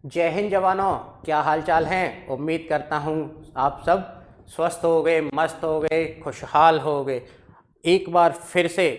जय हिंद जवानों। क्या हाल चाल हैं? उम्मीद करता हूँ आप सब स्वस्थ हो गए, मस्त हो गए, खुशहाल हो गए। एक बार फिर से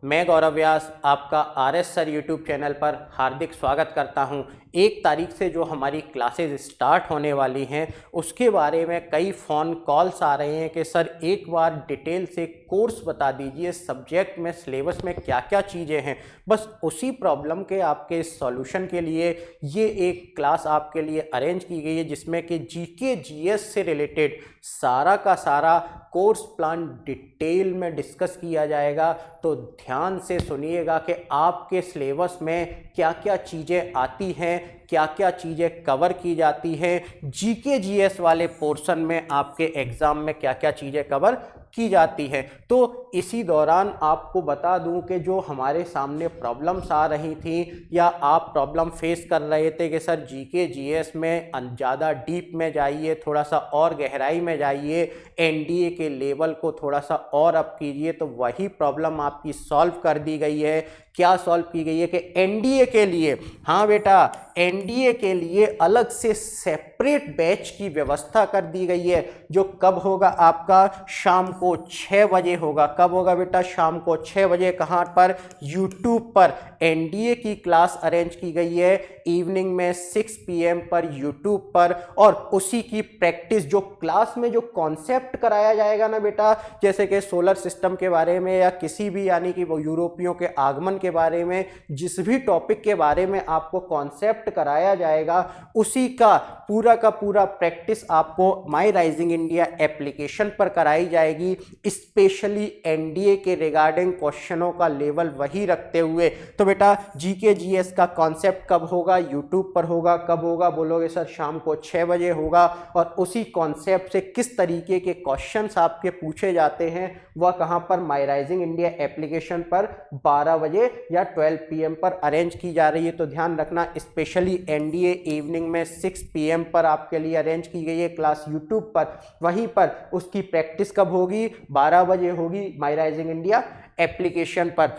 मैं गौरव व्यास आपका RS सर यूट्यूब चैनल पर हार्दिक स्वागत करता हूं। 1 तारीख से जो हमारी क्लासेस स्टार्ट होने वाली हैं उसके बारे में कई फ़ोन कॉल्स आ रहे हैं कि सर एक बार डिटेल से कोर्स बता दीजिए, सब्जेक्ट में सिलेबस में क्या क्या चीज़ें हैं। बस उसी प्रॉब्लम के आपके सॉल्यूशन के लिए ये एक क्लास आपके लिए अरेंज की गई है जिसमें कि जीके जीएस से रिलेटेड सारा का सारा कोर्स प्लान डिटेल में डिस्कस किया जाएगा। तो ध्यान से सुनिएगा कि आपके सिलेबस में क्या क्या चीज़ें आती हैं, क्या क्या चीज़ें कवर की जाती हैं, जीके जीएस वाले पोर्शन में आपके एग्ज़ाम में क्या क्या चीज़ें कवर की जाती है। तो इसी दौरान आपको बता दूं कि जो हमारे सामने प्रॉब्लम्स आ रही थी या आप प्रॉब्लम फेस कर रहे थे कि सर जीके जीएस में ज़्यादा डीप में जाइए, थोड़ा सा और गहराई में जाइए, एनडीए के लेवल को थोड़ा सा और अप कीजिए, तो वही प्रॉब्लम आपकी सॉल्व कर दी गई है। क्या सॉल्व की गई है कि एनडीए के लिए, हाँ बेटा, एनडीए के लिए अलग से सेपरेट बैच की व्यवस्था कर दी गई है जो कब होगा? आपका शाम को 6 बजे होगा। कब होगा बेटा? शाम को 6 बजे। कहाँ पर? यूट्यूब पर एनडीए की क्लास अरेंज की गई है इवनिंग में 6 PM पर यूट्यूब पर। और उसी की प्रैक्टिस, जो क्लास में जो कॉन्सेप्ट कराया जाएगा ना बेटा, जैसे कि सोलर सिस्टम के बारे में या किसी भी यानी कि वो यूरोपियों के आगमन के बारे में, जिस भी टॉपिक के बारे में आपको कॉन्सेप्ट कराया जाएगा उसी का पूरा प्रैक्टिस आपको माई राइजिंग इंडिया एप्लीकेशन पर कराई जाएगी। स्पेशली एनडीए के रिगार्डिंग क्वेश्चनों का लेवल वही रखते हुए। तो बेटा जीके जीएस का कॉन्सेप्ट कब होगा? यूट्यूब पर होगा। कब होगा बोलोगे? सर शाम को 6 बजे होगा। और उसी कॉन्सेप्ट से किस तरीके के क्वेश्चंस आपके पूछे जाते हैं वह कहां पर? माई राइजिंग इंडिया एप्लीकेशन पर 12 बजे या 12 PM पर अरेंज की जा रही है। तो ध्यान रखना, स्पेशली एनडीए इवनिंग में 6 PM पर आपके लिए अरेंज की गई है क्लास यूट्यूब पर। वहीं पर उसकी प्रैक्टिस कब होगी? 12 बजे होगी माई राइजिंग इंडिया एप्लीकेशन पर।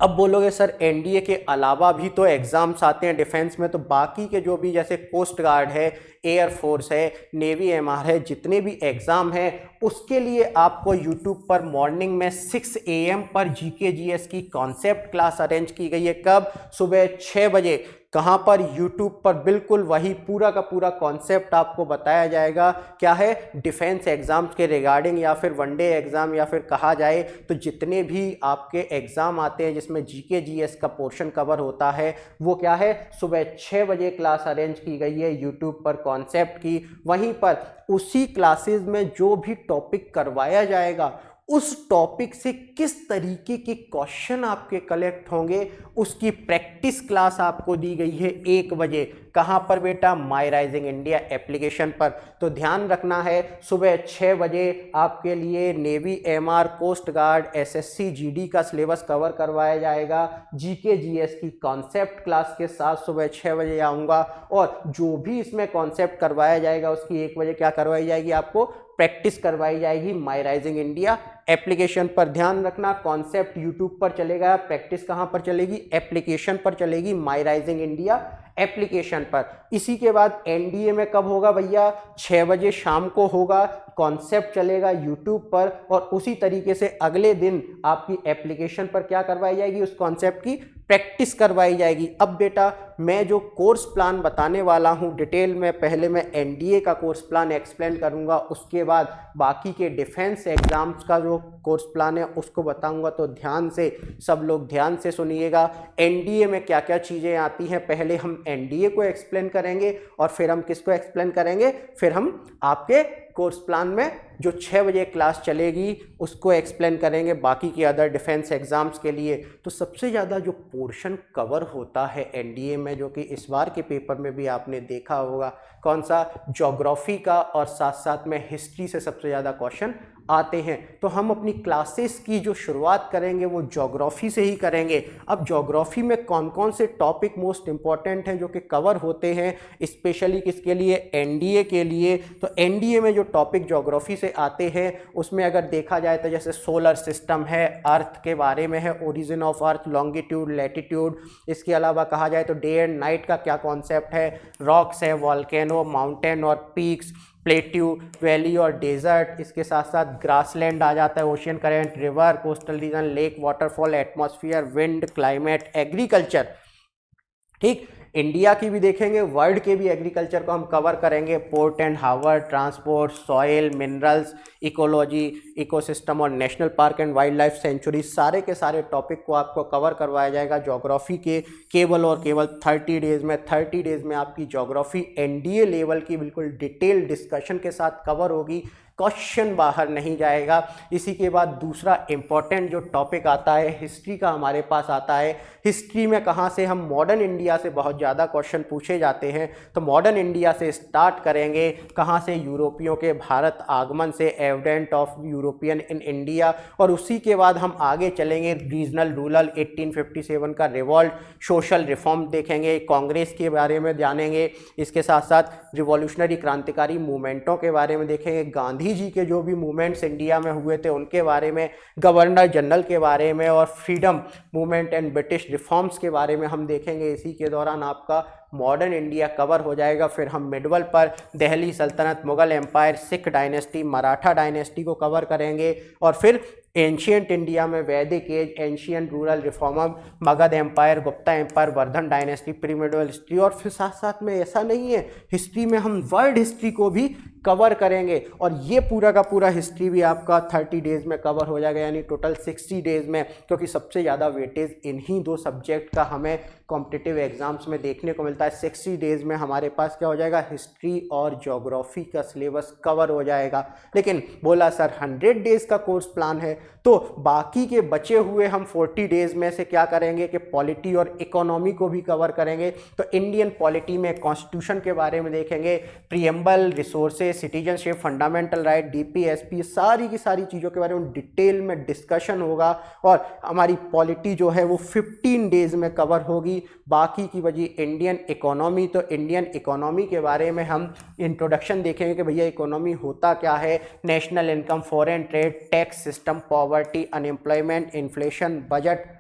अब बोलोगे सर एनडीए के अलावा भी तो एग्जाम्स आते हैं डिफेंस में, तो बाकी के जो भी जैसे कोस्ट गार्ड है, एयरफोर्स है, नेवी एमआर है, जितने भी एग्जाम हैं उसके लिए आपको यूट्यूब पर मॉर्निंग में 6 AM पर जीके जीएस की कॉन्सेप्ट क्लास अरेंज की गई है। कब? सुबह 6 बजे। कहां पर? यूट्यूब पर। बिल्कुल वही पूरा का पूरा कॉन्सेप्ट आपको बताया जाएगा। क्या है? डिफेंस एग्जाम्स के रिगार्डिंग या फिर वनडे एग्जाम या फिर कहा जाए तो जितने भी आपके एग्जाम आते हैं जिसमें जीके जीएस का पोर्शन कवर होता है वो क्या है? सुबह 6 बजे क्लास अरेंज की गई है यूट्यूब पर कॉन्सेप्ट की। वहीं पर उसी क्लासेस में जो भी टॉपिक करवाया जाएगा उस टॉपिक से किस तरीके के क्वेश्चन आपके कलेक्ट होंगे उसकी प्रैक्टिस क्लास आपको दी गई है 1 बजे। कहां पर बेटा? माई राइजिंग इंडिया एप्लीकेशन पर। तो ध्यान रखना है, सुबह 6 बजे आपके लिए navy MR, coast guard, SSC GD का सिलेबस कवर करवाया जाएगा। जीके जीएस की कॉन्सेप्ट क्लास के साथ सुबह 6 बजे आऊँगा और जो भी इसमें कॉन्सेप्ट करवाया जाएगा उसकी 1 बजे क्या करवाई जाएगी? आपको प्रैक्टिस करवाई जाएगी माई राइजिंग इंडिया एप्लीकेशन पर। ध्यान रखना, कॉन्सेप्ट यूट्यूब पर चलेगा, प्रैक्टिस कहां पर चलेगी? एप्लीकेशन पर चलेगी, माई राइजिंग इंडिया एप्लीकेशन पर। इसी के बाद एनडीए में कब होगा भैया? 6 बजे शाम को होगा। कॉन्सेप्ट चलेगा यूट्यूब पर और उसी तरीके से अगले दिन आपकी एप्लीकेशन पर क्या करवाई जाएगी? उस कॉन्सेप्ट की प्रैक्टिस करवाई जाएगी। अब बेटा मैं जो कोर्स प्लान बताने वाला हूं डिटेल में, पहले मैं एनडीए का कोर्स प्लान एक्सप्लेन करूंगा, उसके बाद बाकी के डिफेंस एग्जाम्स का जो कोर्स प्लान है उसको बताऊंगा। तो ध्यान से सब लोग ध्यान से सुनिएगा। एनडीए में क्या क्या चीज़ें आती हैं, पहले हम एनडीए को एक्सप्लेन करेंगे और फिर हम किसको एक्सप्लेन करेंगे? फिर हम आपके कोर्स प्लान में जो 6 बजे क्लास चलेगी उसको एक्सप्लेन करेंगे बाकी के अदर डिफेंस एग्जाम्स के लिए। तो सबसे ज़्यादा जो पोर्शन कवर होता है एनडीए में, जो कि इस बार के पेपर में भी आपने देखा होगा, कौन सा? ज्योग्राफी का, और साथ साथ में हिस्ट्री से सबसे ज़्यादा क्वेश्चन आते हैं। तो हम अपनी क्लासेस की जो शुरुआत करेंगे वो ज्योग्राफी से ही करेंगे। अब ज्योग्राफी में कौन कौन से टॉपिक मोस्ट इंपॉर्टेंट हैं जो कि कवर होते हैं स्पेशली किसके लिए, एनडीए के लिए। तो एनडीए में जो टॉपिक ज्योग्राफी से आते हैं उसमें अगर देखा जाए तो जैसे सोलर सिस्टम है, अर्थ के बारे में है, origin of earth, longitude, latitude. इसके अलावा कहा जाए तो डे एंड नाइट का क्या कॉन्सेप्ट है, रॉक्स है, वॉल्केनो, माउंटेन और पीक्स, प्लेट्यू, वैली और डेजर्ट। इसके साथ साथ ग्रासलैंड आ जाता है, ocean current, river, coastal region, lake, waterfall, atmosphere, wind, climate, agriculture. ठीक, इंडिया की भी देखेंगे, वर्ल्ड के भी एग्रीकल्चर को हम कवर करेंगे, port and harbour, transport, soil, minerals, ecology, ecosystem और national park and wildlife sanctuary. सारे के सारे टॉपिक को आपको कवर करवाया जाएगा ज्योग्राफी के केवल और केवल 30 डेज़ में। 30 डेज़ में आपकी ज्योग्राफी एनडीए लेवल की बिल्कुल डिटेल डिस्कशन के साथ कवर होगी, क्वेश्चन बाहर नहीं जाएगा। इसी के बाद दूसरा इंपॉर्टेंट जो टॉपिक आता है हिस्ट्री का हमारे पास आता है। हिस्ट्री में कहाँ से, हम मॉडर्न इंडिया से बहुत ज़्यादा क्वेश्चन पूछे जाते हैं, तो मॉडर्न इंडिया से स्टार्ट करेंगे। कहाँ से, यूरोपियों के भारत आगमन से, evident of European in India, और उसी के बाद हम आगे चलेंगे रीजनल रूरल, 1857 का रिवॉल्ट, सोशल रिफॉर्म देखेंगे, कांग्रेस के बारे में जानेंगे। इसके साथ साथ रिवॉल्यूशनरी क्रांतिकारी मूवमेंटों के बारे में देखेंगे, गांधी जी के जो भी मूवमेंट्स इंडिया में हुए थे उनके बारे में, गवर्नर जनरल के बारे में, और freedom movement and British reforms के बारे में हम देखेंगे। इसी के दौरान आपका मॉडर्न इंडिया कवर हो जाएगा। फिर हम मिडवल पर दिल्ली सल्तनत, Mughal empire, Sikh dynasty, Maratha dynasty को कवर करेंगे। और फिर एंशियंट इंडिया में Vedic age, ancient rural reformer, Magadha empire, Gupta empire, Vardhana dynasty, pre medieval history. और फिर साथ साथ में ऐसा नहीं है, हिस्ट्री में हम वर्ल्ड हिस्ट्री को भी कवर करेंगे, और ये पूरा का पूरा हिस्ट्री भी आपका 30 डेज़ में कवर हो जाएगा, यानी टोटल 60 डेज़ में। क्योंकि सबसे ज़्यादा वेटेज इन्हीं दो सब्जेक्ट का हमें कॉम्पिटिटिव एग्जाम्स में देखने को मिलता है। 60 डेज़ में हमारे पास क्या हो जाएगा, हिस्ट्री और ज्योग्राफी का सिलेबस कवर हो जाएगा। लेकिन बोला सर 100 डेज़ का कोर्स प्लान है, तो बाकी के बचे हुए हम 40 डेज़ में से क्या करेंगे कि पॉलिटी और इकोनॉमी को भी कवर करेंगे। तो इंडियन पॉलिटी में कॉन्स्टिट्यूशन के बारे में देखेंगे, preamble, resources, citizenship, fundamental right, DPSP, सारी की सारी चीज़ों के बारे में डिटेल में डिस्कशन होगा। और हमारी पॉलिटी जो है वो 15 डेज़ में कवर होगी। बाकी की वजह इंडियन इकोनॉमी, तो इंडियन इकोनॉमी के बारे में हम इंट्रोडक्शन देखेंगे कि भैया इकोनॉमी होता क्या है, national income, foreign trade, tax system, poverty, unemployment, inflation, budget.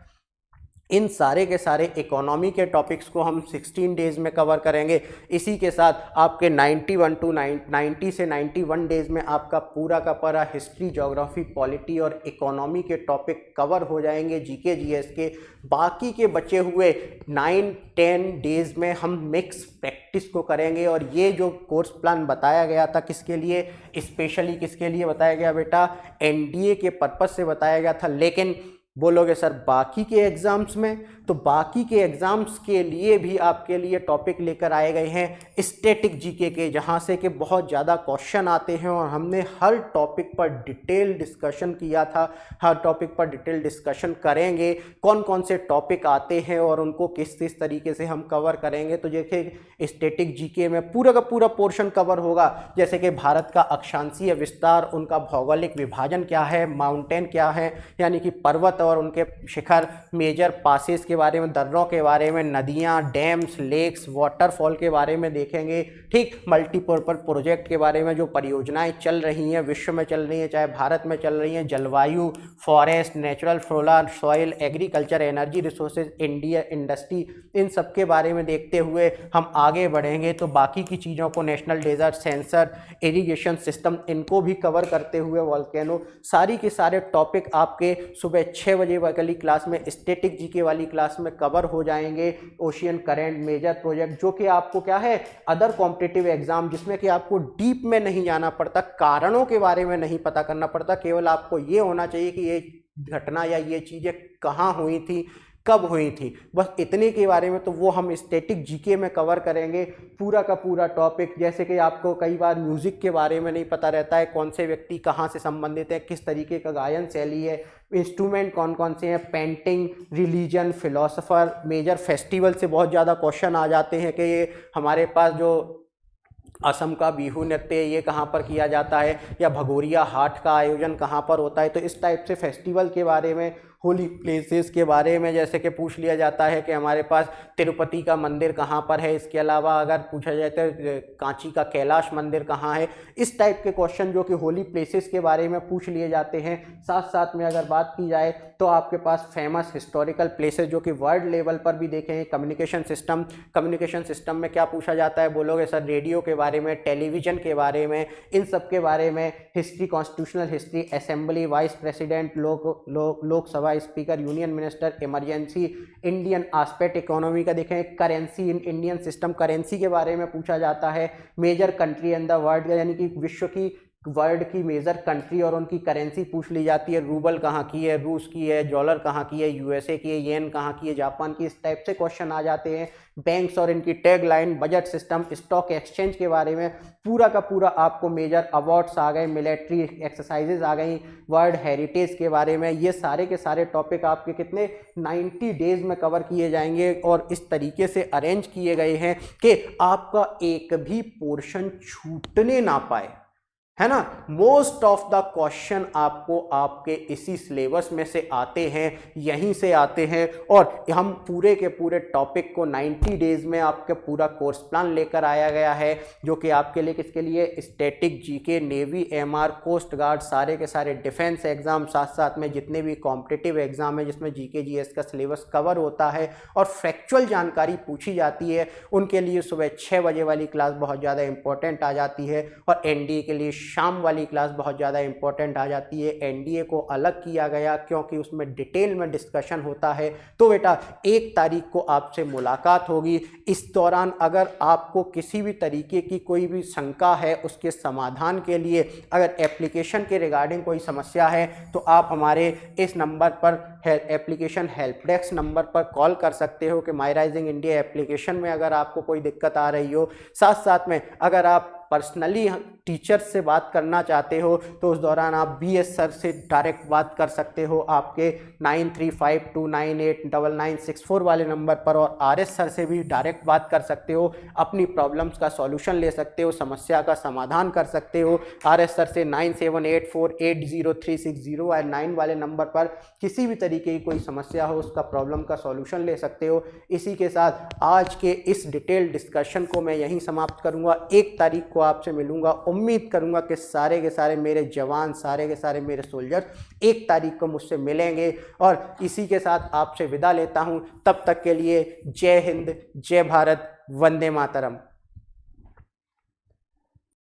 इन सारे के सारे इकोनॉमी के टॉपिक्स को हम 16 डेज़ में कवर करेंगे। इसी के साथ आपके 90 से 91 डेज़ में आपका पूरा का पूरा हिस्ट्री, ज्योग्राफी, पॉलिटी और इकोनॉमी के टॉपिक कवर हो जाएंगे, जीके जीएस के। बाकी के बचे हुए 9-10 डेज़ में हम मिक्स प्रैक्टिस को करेंगे। और ये जो कोर्स प्लान बताया गया था किसके लिए, स्पेशली किसके लिए बताया गया बेटा, एनडीए के पर्पस से बताया गया था। लेकिन बोलोगे सर बाकी के एग्ज़ाम्स में, तो बाकी के एग्ज़ाम्स के लिए भी आपके लिए टॉपिक लेकर आए गए हैं स्टैटिक जीके के, जहाँ से कि बहुत ज़्यादा क्वेश्चन आते हैं। और हमने हर टॉपिक पर डिटेल डिस्कशन किया था, हर टॉपिक पर डिटेल डिस्कशन करेंगे, कौन कौन से टॉपिक आते हैं और उनको किस किस तरीके से हम कवर करेंगे। तो देखिए स्टैटिक जीके में पूरा का पूरा पोर्शन कवर होगा, जैसे कि भारत का अक्षांशीय विस्तार, उनका भौगोलिक विभाजन क्या है, माउंटेन क्या है यानी कि पर्वत और उनके शिखर, मेजर पासेस के बारे में, दर्रों के बारे में, नदियां, डैम्स, लेक्स, वाटरफॉल के बारे में देखेंगे। ठीक, मल्टीपर्पज प्रोजेक्ट के बारे में जो परियोजनाएं चल रही हैं, विश्व में चल रही हैं, चाहे भारत में चल रही हैं, जलवायु, forest, natural flora, soil, agriculture, energy resources, India industry, इन सब के बारे में देखते हुए हम आगे बढ़ेंगे। तो बाकी की चीज़ों को, national desert, sensor, irrigation system, इनको भी कवर करते हुए, वॉल्केनो, सारी के सारे टॉपिक आपके सुबह 6 बजे वाली क्लास में, स्टैटिक जीके वाली क्लास में कवर हो जाएंगे। ओशियन करेंट, मेजर प्रोजेक्ट, जो कि आपको क्या है अदर कॉम्पिटिटिव एग्जाम, जिसमें कि आपको डीप में नहीं जाना पड़ता, कारणों के बारे में नहीं पता करना पड़ता, केवल आपको ये होना चाहिए कि ये घटना या ये चीज़ें कहाँ हुई थी, कब हुई थी, बस इतने के बारे में। तो वो हम स्टैटिक जीके में कवर करेंगे पूरा का पूरा टॉपिक। जैसे कि आपको कई बार म्यूज़िक के बारे में नहीं पता रहता है, कौन से व्यक्ति कहाँ से संबंधित है, किस तरीके का गायन शैली है, इंस्ट्रूमेंट कौन कौन से हैं, painting, religion, philosopher, major festival से बहुत ज़्यादा क्वेश्चन आ जाते हैं कि ये हमारे पास जो असम का बिहू नृत्य ये कहाँ पर किया जाता है, या भगोरिया हाट का आयोजन कहाँ पर होता है। तो इस टाइप से फेस्टिवल के बारे में, होली प्लेसेस के बारे में जैसे कि पूछ लिया जाता है कि हमारे पास तिरुपति का मंदिर कहाँ पर है। इसके अलावा अगर पूछा जाए तो कांची का कैलाश मंदिर कहाँ है। इस टाइप के क्वेश्चन जो कि होली प्लेसेस के बारे में पूछ लिए जाते हैं। साथ साथ में अगर बात की जाए तो आपके पास फेमस हिस्टोरिकल प्लेसेस जो कि वर्ल्ड लेवल पर भी देखे हैं। कम्युनिकेशन सिस्टम में क्या पूछा जाता है, बोलोगे सर रेडियो के बारे में, टेलीविजन के बारे में, इन सब के बारे में। History, constitutional history, assembly, vice president, Lok Sabha speaker, union minister, emergency, Indian aspect economy का देखें, currency in Indian system, currency के बारे में पूछा जाता है। Major country in the world, यानी कि विश्व की, वर्ल्ड की मेजर कंट्री और उनकी करेंसी पूछ ली जाती है। रूबल कहाँ की है, रूस की है, डॉलर कहाँ की है, यूएसए की है, येन कहाँ की है, जापान की। इस टाइप से क्वेश्चन आ जाते हैं। बैंक्स और इनकी tag line, budget system, stock exchange के बारे में पूरा का पूरा आपको, मेजर अवार्ड्स आ गए, मिलिट्री एक्सरसाइजेज आ गई, वर्ल्ड हेरिटेज के बारे में। ये सारे के सारे टॉपिक आपके कितने 90 डेज में कवर किए जाएंगे और इस तरीके से अरेंज किए गए हैं कि आपका एक भी पोर्शन छूटने ना पाए, है ना। मोस्ट ऑफ द क्वेश्चन आपको आपके इसी सिलेबस में से आते हैं, यहीं से आते हैं। और हम पूरे के पूरे टॉपिक को 90 डेज में आपके पूरा कोर्स प्लान लेकर आया गया है, जो कि आपके लिए किसके लिए, static, GK, navy, MR, coast guard, सारे के सारे डिफेंस एग्जाम, साथ साथ में जितने भी कॉम्पिटिटिव एग्जाम है जिसमें जीके जीएस का सिलेबस कवर होता है और फैक्चुअल जानकारी पूछी जाती है, उनके लिए सुबह 6 बजे वाली क्लास बहुत ज़्यादा इंपॉर्टेंट आ जाती है। और एनडीए के लिए शाम वाली क्लास बहुत ज़्यादा इंपॉर्टेंट आ जाती है। एनडीए को अलग किया गया क्योंकि उसमें डिटेल में डिस्कशन होता है। तो बेटा 1 तारीख को आपसे मुलाकात होगी। इस दौरान अगर आपको किसी भी तरीके की कोई भी शंका है, उसके समाधान के लिए अगर एप्लीकेशन के रिगार्डिंग कोई समस्या है तो आप हमारे इस नंबर पर, एप्लीकेशन हेल्प डेस्क नंबर पर कॉल कर सकते हो कि माई राइजिंग इंडिया एप्लीकेशन में अगर आपको कोई दिक्कत आ रही हो। साथ साथ में अगर आप पर्सनली टीचर से बात करना चाहते हो तो उस दौरान आप बीएस सर से डायरेक्ट बात कर सकते हो आपके 9352989964 वाले नंबर पर, और आरएस सर से भी डायरेक्ट बात कर सकते हो, अपनी प्रॉब्लम्स का सॉल्यूशन ले सकते हो, समस्या का समाधान कर सकते हो। आरएस सर से 9784803609 वाले नंबर पर किसी भी तरीके की कोई समस्या हो, उसका प्रॉब्लम का सॉल्यूशन ले सकते हो। इसी के साथ आज के इस डिटेल डिस्कशन को मैं यहीं समाप्त करूंगा। 1 तारीख को आपसे मिलूंगा। उम्मीद करूंगा कि सारे के सारे मेरे जवान, सारे के सारे मेरे सोल्जर 1 तारीख को मुझसे मिलेंगे। और इसी के साथ आपसे विदा लेता हूं। तब तक के लिए जय हिंद, जय भारत, वंदे मातरम।